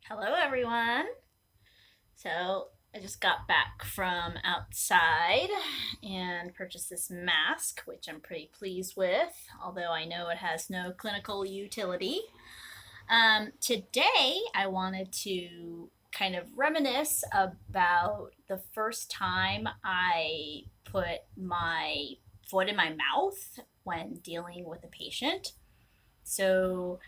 Hello, everyone. So, I just got back from outside and purchased this mask, which I'm pretty pleased with, although I know it has no clinical utility. Today, I wanted to kind of reminisce about the first time I put my foot in my mouth when dealing with a patient. So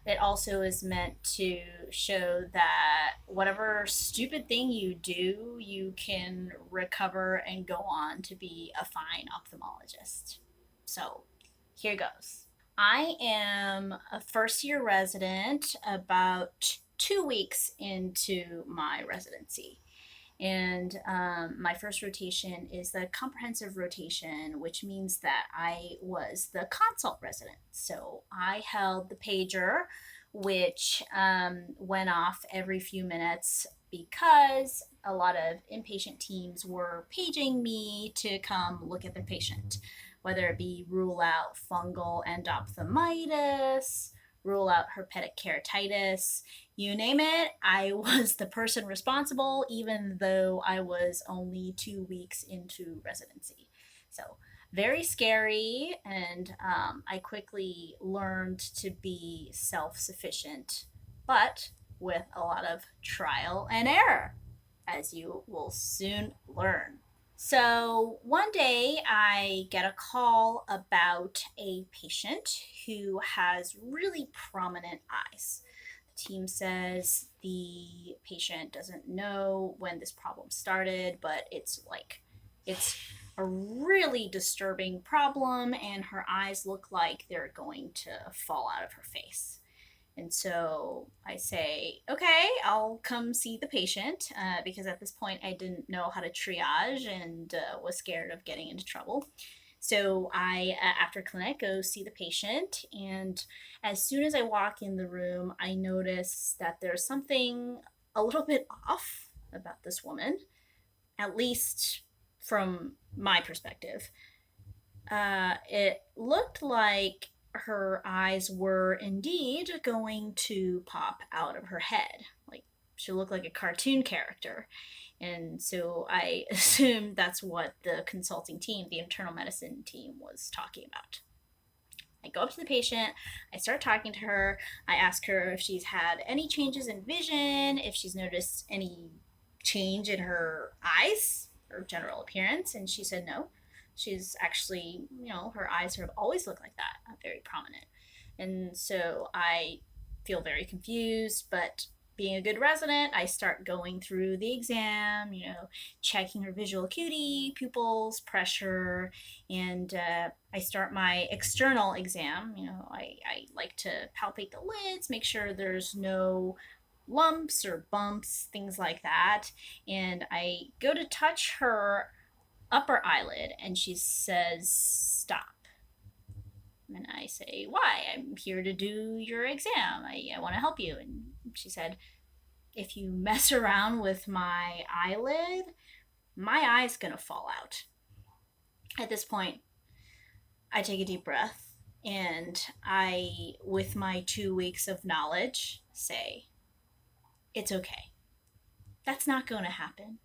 it also is meant to show that whatever stupid thing you do, you can recover and go on to be a fine ophthalmologist. So here goes. I am a first year resident about 2 weeks into my residency. And my first rotation is the comprehensive rotation, which means that I was the consult resident. So I held the pager, which went off every few minutes because a lot of inpatient teams were paging me to come look at their patient, whether it be rule out fungal endophthalmitis, rule out herpetic keratitis, you name it, I was the person responsible, even though I was only 2 weeks into residency. So, very scary, and I quickly learned to be self sufficient, but with a lot of trial and error, as you will soon learn. So one day I get a call about a patient who has really prominent eyes. The team says the patient doesn't know when this problem started, but it's a really disturbing problem, and her eyes look like they're going to fall out of her face. And so I say, okay, I'll come see the patient because at this point I didn't know how to triage and was scared of getting into trouble. So I, after clinic, go see the patient. And as soon as I walk in the room, I notice that there's something a little bit off about this woman, at least from my perspective. It looked like her eyes were indeed going to pop out of her head. Like she looked like a cartoon character. And so I assumed that's what the consulting team, the internal medicine team, was talking about. I go up to the patient, I start talking to her, I ask her if she's had any changes in vision, if she's noticed any change in her eyes or general appearance, and she said no. She's actually, her eyes have always looked like that, very prominent. And so I feel very confused, but being a good resident, I start going through the exam, checking her visual acuity, pupils, pressure, and I start my external exam. I like to palpate the lids, make sure there's no lumps or bumps, things like that. And I go to touch her upper eyelid, and she says, "Stop." And I say, "Why? I'm here to do your exam. I want to help you." And she said, "If you mess around with my eyelid, my eye's gonna fall out." At this point, I take a deep breath and I, with my 2 weeks of knowledge, say, "It's okay. That's not going to happen.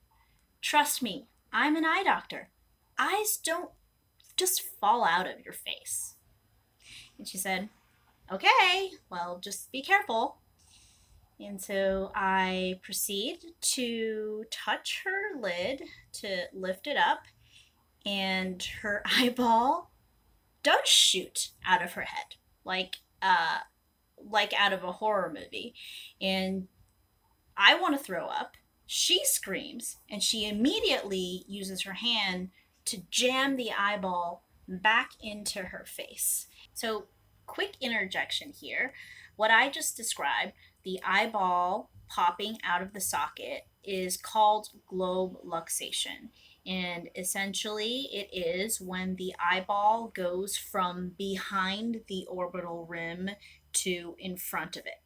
Trust me, I'm an eye doctor. Eyes don't just fall out of your face." And she said, "Okay, well, just be careful." And so I proceed to touch her lid to lift it up, and her eyeball does shoot out of her head, like out of a horror movie. And I want to throw up. She screams, and she immediately uses her hand to jam the eyeball back into her face. So, quick interjection here. What I just described, the eyeball popping out of the socket, is called globe luxation. And essentially, it is when the eyeball goes from behind the orbital rim to in front of it.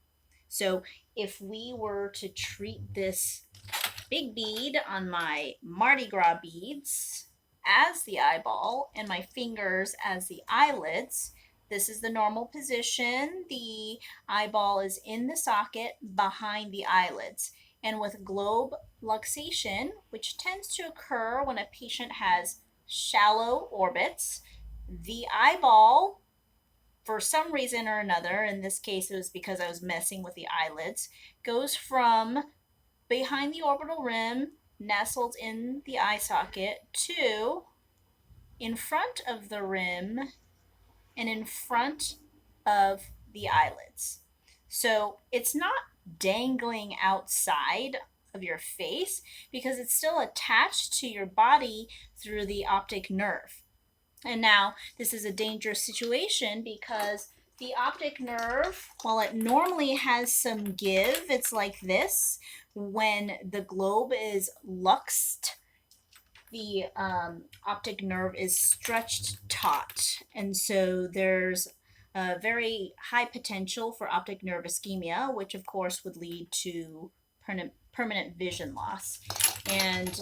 So, if we were to treat this big bead on my Mardi Gras beads as the eyeball and my fingers as the eyelids, this is the normal position. The eyeball is in the socket behind the eyelids. And with globe luxation, which tends to occur when a patient has shallow orbits, the eyeball, for some reason or another, in this case it was because I was messing with the eyelids, goes from behind the orbital rim, nestled in the eye socket, to in front of the rim and in front of the eyelids. So it's not dangling outside of your face because it's still attached to your body through the optic nerve. And now this is a dangerous situation because the optic nerve, while it normally has some give, it's like this. When the globe is luxed, the optic nerve is stretched taut. And so there's a very high potential for optic nerve ischemia, which of course would lead to permanent vision loss. And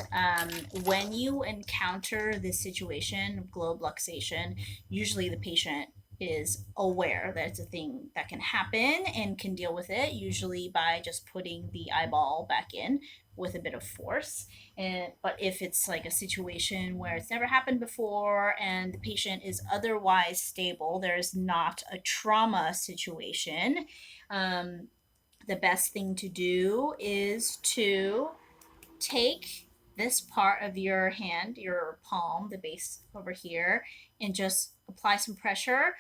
when you encounter this situation of globe luxation, usually the patient is aware that it's a thing that can happen and can deal with it, usually by just putting the eyeball back in with a bit of force. But if it's like a situation where it's never happened before and the patient is otherwise stable, there's not a trauma situation, um, the best thing to do is to take this part of your hand, your palm, the base over here, and just apply some pressure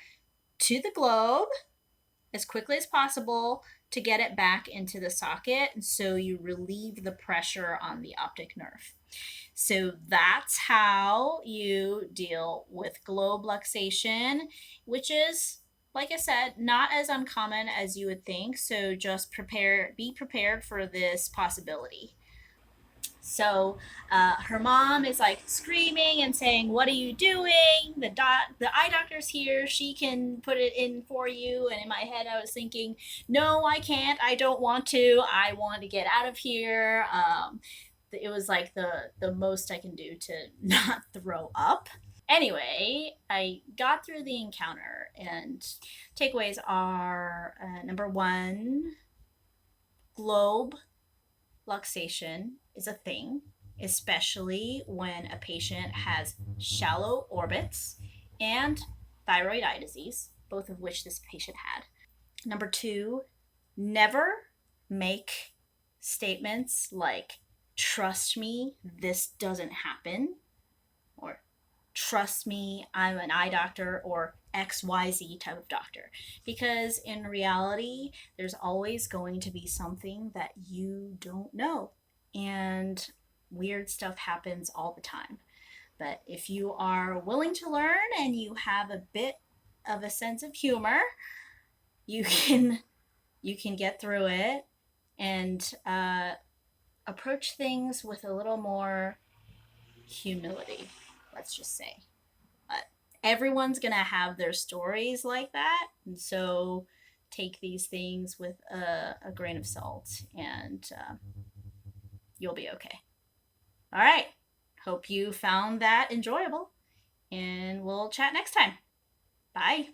to the globe as quickly as possible to get it back into the socket, so you relieve the pressure on the optic nerve. So that's how you deal with globe luxation, which is, like I said, not as uncommon as you would think. So just be prepared for this possibility. So her mom is like screaming and saying, "What are you doing? The eye doctor's here. She can put it in for you." And in my head, I was thinking, "No, I can't. I don't want to. I want to get out of here." It was like the most I can do to not throw up. Anyway, I got through the encounter, and takeaways are number one, globe luxation is a thing, especially when a patient has shallow orbits and thyroid eye disease, both of which this patient had. Number two, never make statements like, "Trust me, this doesn't happen," or "Trust me, I'm an eye doctor," or XYZ type of doctor. Because in reality, there's always going to be something that you don't know. And weird stuff happens all the time. But if you are willing to learn and you have a bit of a sense of humor, you can get through it and approach things with a little more humility, let's just say. But everyone's gonna have their stories like that, and so take these things with a grain of salt, and you'll be okay. All right. Hope you found that enjoyable, and we'll chat next time. Bye.